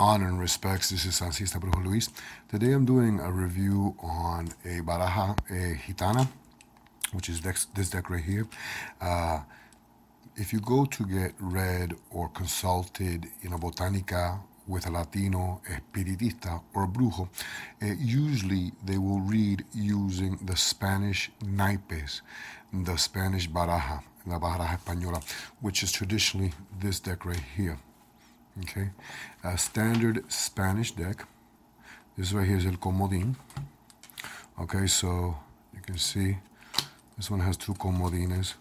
Honor and respects, this is Sancista Brujo Luis. Today I'm doing a review on a Baraja Gitana, which is this deck right here. If you go to get read or consulted in a botánica with a Latino espiritista or a brujo, usually they will read using the Spanish Naipes, the Spanish Baraja, la Baraja Española, which is traditionally this deck right here. Okay, a standard Spanish deck. This right here is el comodín. Okay, so you can see this one has two comodines,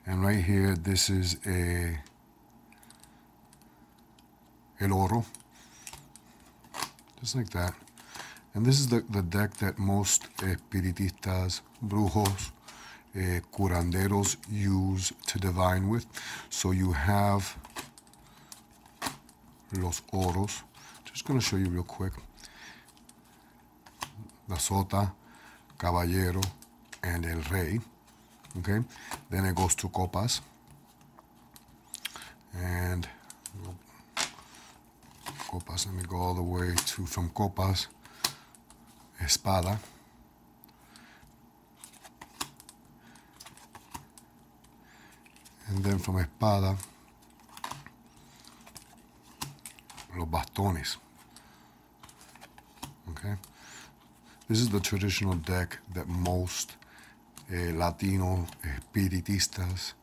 and right here this is el oro, just like that. And this is the deck that most espiritistas, brujos, curanderos use to divine with. So you have los oros. Just going to show you real quick. La sota, caballero, and el rey. Okay, then it goes to copas, and copas. Let me go all the way to from copas, espada, and then from espada, los bastones. Okay, this is the traditional deck that most Latino espiritistas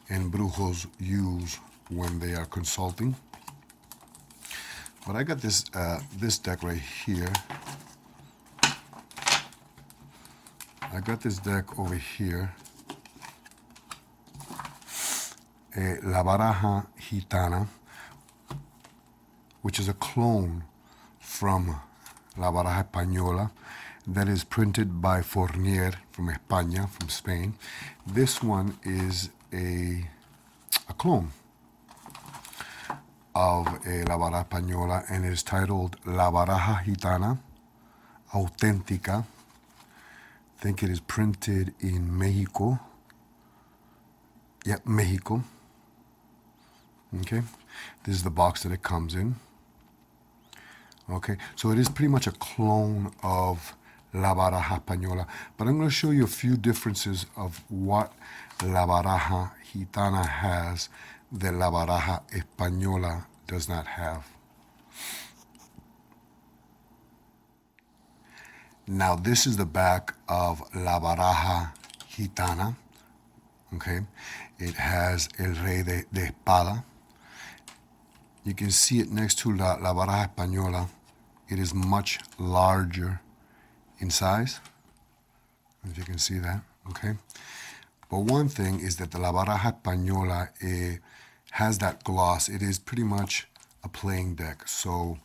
and brujos use when they are consulting. But I got this this deck right here. I got this deck over here, La Baraja Gitana, which is a clone from La Baraja Española that is printed by Fournier from España, from Spain. This one is a clone of La Baraja Española, and it is titled La Baraja Gitana Auténtica. I think it is printed in Mexico. Yep, Mexico. Okay, this is the box that it comes in. Okay, so it is pretty much a clone of La Baraja Española, but I'm going to show you a few differences of what La Baraja Gitana has that La Baraja Española does not have. Now this is the back of La Baraja Gitana. Okay, it has el rey de espada. You can see it next to La Baraja Española. It is much larger in size, if you can see that, okay? But one thing is that the La Baraja Española has that gloss. It is pretty much a playing deck. So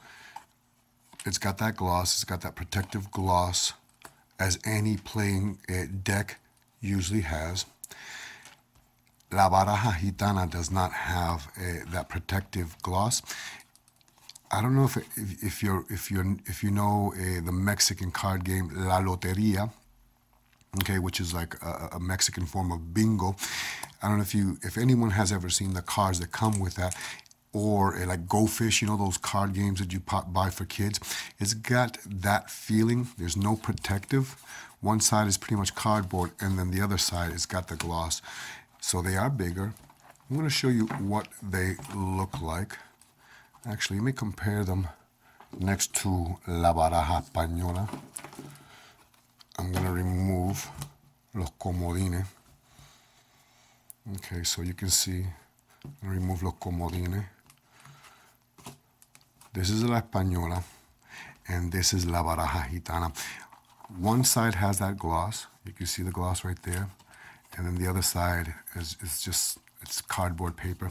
it's got that gloss, it's got that protective gloss, as any playing deck usually has. La Baraja Gitana does not have that protective gloss. I don't know if you know the Mexican card game La Loteria, okay, which is like a Mexican form of bingo. I don't know if anyone has ever seen the cards that come with that, or like Go Fish, you know, those card games that you buy for kids. It's got that feeling. There's no protective. One side is pretty much cardboard, and then the other side has got the gloss. So they are bigger. I'm going to show you what they look like. Actually, let me compare them next to La Baraja Española. I'm going to remove los comodines. Okay, so you can see, remove los comodines. This is La Española, and this is La Baraja Gitana. One side has that gloss. You can see the gloss right there. And then the other side is just, it's cardboard paper.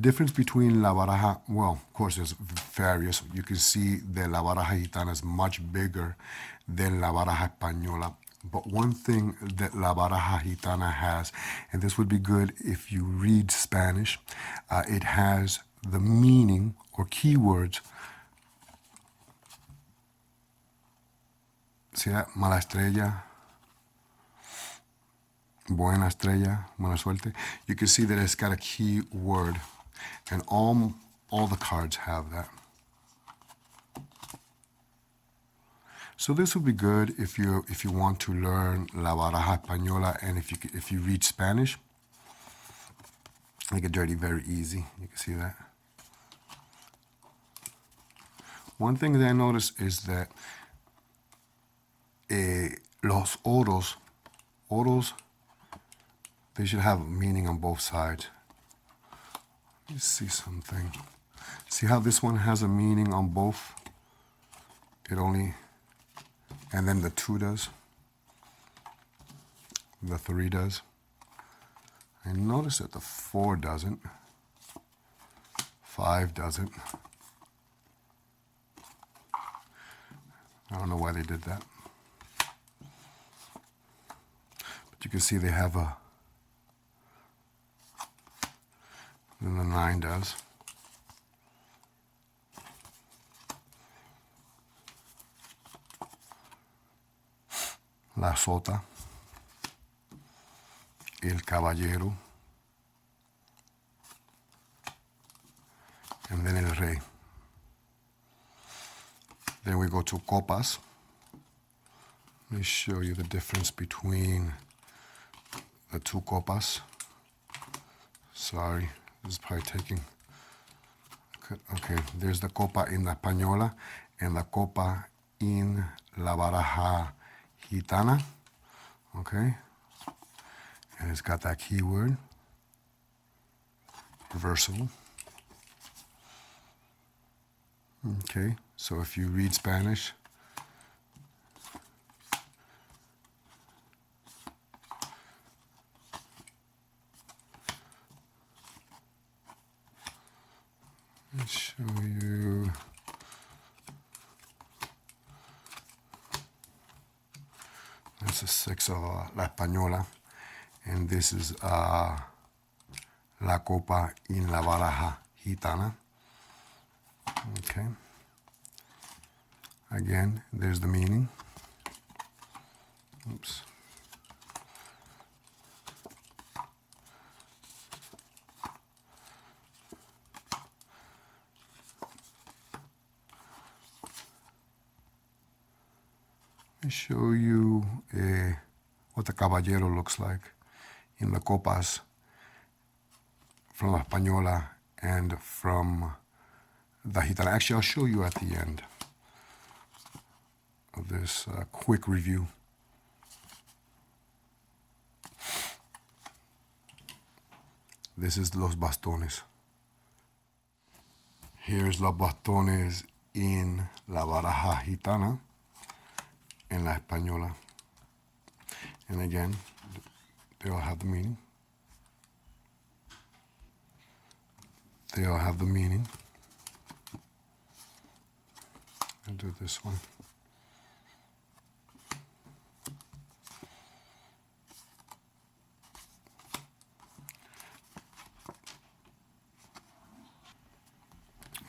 Difference between La Baraja, well, of course, there's various. You can see that La Baraja Gitana is much bigger than La Baraja Española. But one thing that La Baraja Gitana has, and this would be good if you read Spanish, it has the meaning or keywords. See that? Mala estrella, buena estrella, buena suerte. You can see that it's got a key word. And all the cards have that. So this would be good if you want to learn La Baraja Española, and if you read Spanish. Make it dirty very easy. You can see that. One thing that I noticed is that los oros, they should have meaning on both sides. Let me see something. See how this one has a meaning on both? It only, and then the 2 does. The 3 does. I noticed that the 4 doesn't. 5 doesn't. I don't know why they did that. But you can see they have a, and the 9 does. La sota, el caballero, and then el rey. Then we go to copas. Let me show you the difference between the 2 copas. Sorry, this is probably taking. Okay, there's the copa in la española and the copa in la baraja Gitana. Okay, and it's got that keyword, reversible. Okay, so if you read Spanish, let's show you. This is 6 of La Española, and this is La Copa in la Baraja Gitana. Okay. Again, there's the meaning. Oops. Let me show you what the caballero looks like in the copas from La Española and from the Gitana. Actually, I'll show you at the end of this quick review. This is los bastones. Here's los bastones in la baraja Gitana and la española. And again, they all have the meaning. They all have the meaning. I'll do this one.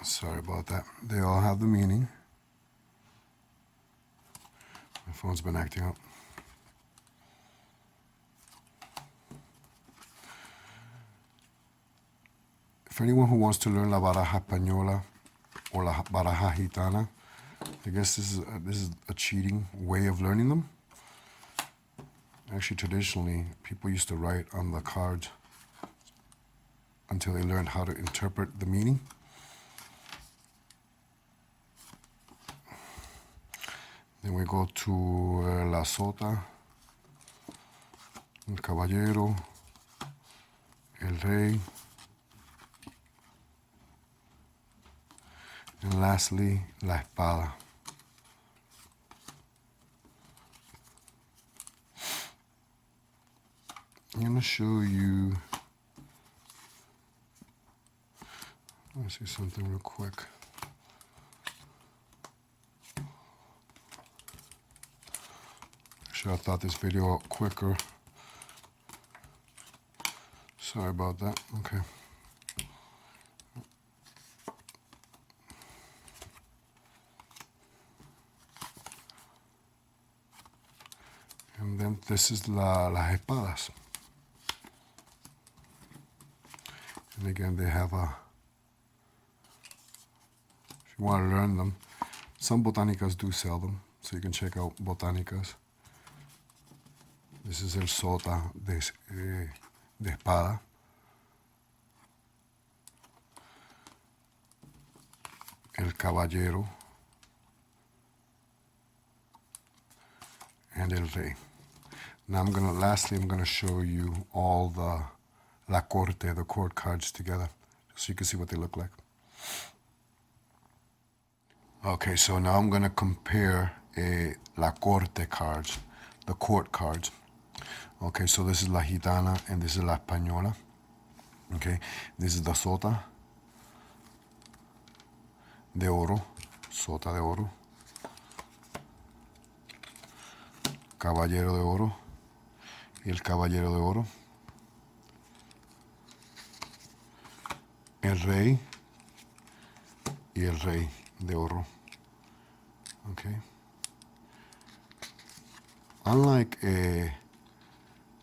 Sorry about that. They all have the meaning. My phone's been acting up. If anyone who wants to learn la baraja española or la baraja gitana, I guess this is a cheating way of learning them. Actually, traditionally, people used to write on the cards until they learned how to interpret the meaning. Then we go to la sota, el caballero, el rey, and lastly, la espada. I'm going to show you, let me see something real quick. I thought this video out quicker. Sorry about that. Okay. And then this is las espadas. And again, they have a, if you want to learn them, some botanicas do sell them. so you can check out botánicas. This is el sota de espada. El caballero. And el rey. Now lastly, I'm gonna show you all the la corte, the court cards together, so you can see what they look like. Okay, so now I'm gonna compare la corte cards, the court cards. Okay, so this is la Gitana and this is la Española. Okay, this is the sota de oro, sota de oro, caballero de oro y el caballero de oro, el rey y el rey de oro. Okay. Unlike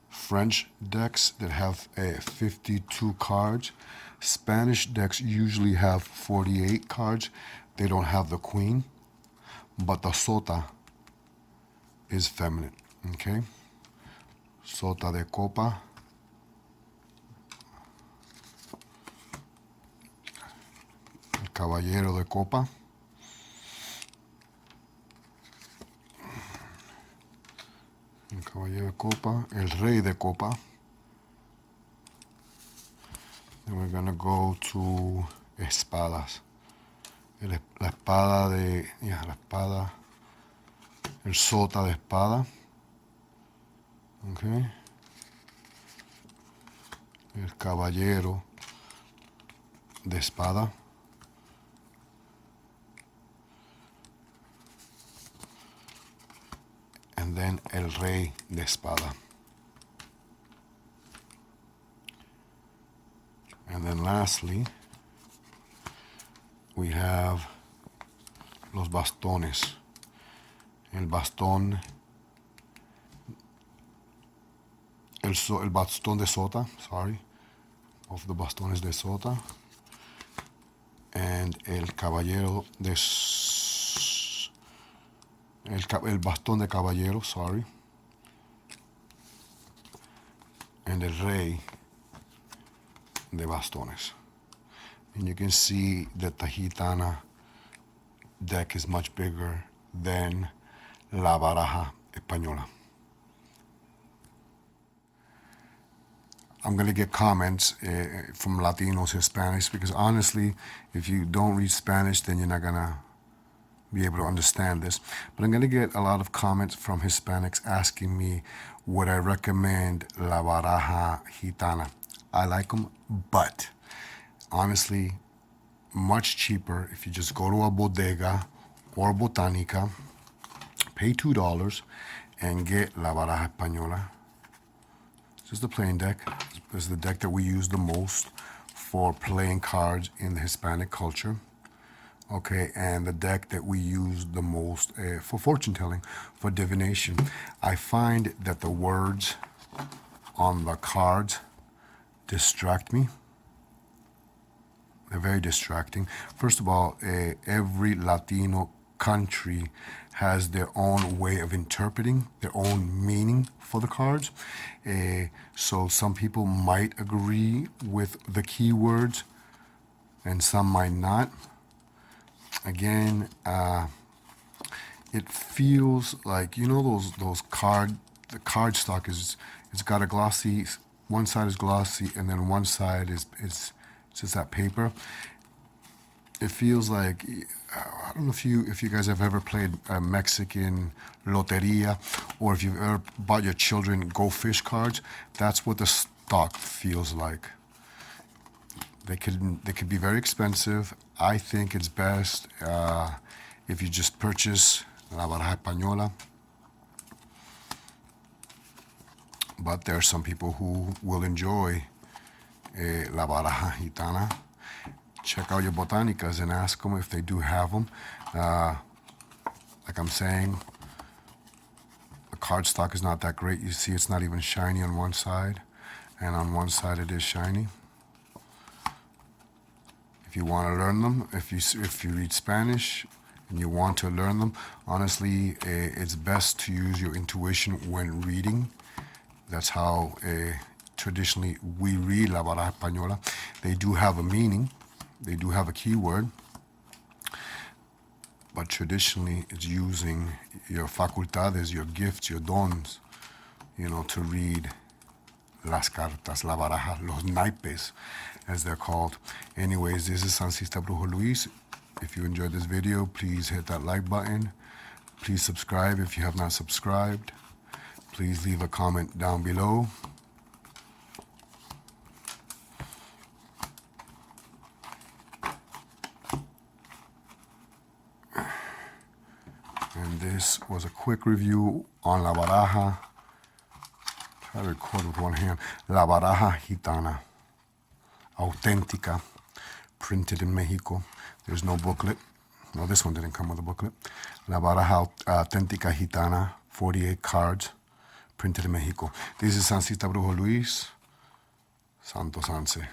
French decks that have 52 cards, Spanish decks usually have 48 cards. They don't have the queen, but the sota is feminine. Okay. Sota de copa. El caballero de copa. El caballero de copa. El rey de copa. Then we're going to go to espadas. La espada de... Yeah, la espada. El sota de espada. Okay. El caballero de espada. And then el rey de espada. And then lastly, we have los bastones. El bastón, el bastón de sota, sorry, of the bastones de sota, and el caballero de, el bastón de caballero, sorry, and el rey de bastones. And you can see that the Gitana deck is much bigger than la Baraja Española. I'm going to get comments from Latinos, Hispanics, because honestly, if you don't read Spanish, then you're not going to be able to understand this. But I'm going to get a lot of comments from Hispanics asking me would I recommend la Baraja Gitana. I like them, but honestly, much cheaper if you just go to a bodega or botánica, pay $2 and get la Baraja Española. This is the playing deck. This is the deck that we use the most for playing cards in the Hispanic culture. Okay, and the deck that we use the most for fortune telling, for divination. I find that the words on the cards distract me. They're very distracting. First of all, every Latino country has their own way of interpreting, their own meaning for the cards. So some people might agree with the keywords and some might not. Again, it feels like, you know, the card stock is, it's got a glossy, one side is glossy and then one side is just that paper. It feels like, I don't know if you guys have ever played a Mexican loteria, or if you've ever bought your children Go Fish cards. That's what the stock feels like. They could be very expensive. I think it's best if you just purchase la Baraja Española. But there are some people who will enjoy la Baraja Gitana. Check out your botánicas and ask them if they do have them. Like I'm saying, the card stock is not that great. You see it's not even shiny on one side, and on one side it is shiny. If you want to learn them, if you read Spanish and you want to learn them, honestly, it's best to use your intuition when reading. That's how traditionally we read La Baraja Española. They do have a meaning. They do have a keyword. But traditionally, it's using your facultades, your gifts, your dons, to read las cartas, la baraja, los naipes, as they're called. Anyways, this is Sancista Brujo Luis. If you enjoyed this video, please hit that like button. Please subscribe if you have not subscribed. Please leave a comment down below. And this was a quick review on La Baraja. Try to record with one hand. La Baraja Gitana. Auténtica. Printed in Mexico. There's no booklet. No, this one didn't come with a booklet. La Baraja Auténtica Gitana. 48 cards. Printed in Mexico. This is Sancista Brujo Luis. Santo Sanse.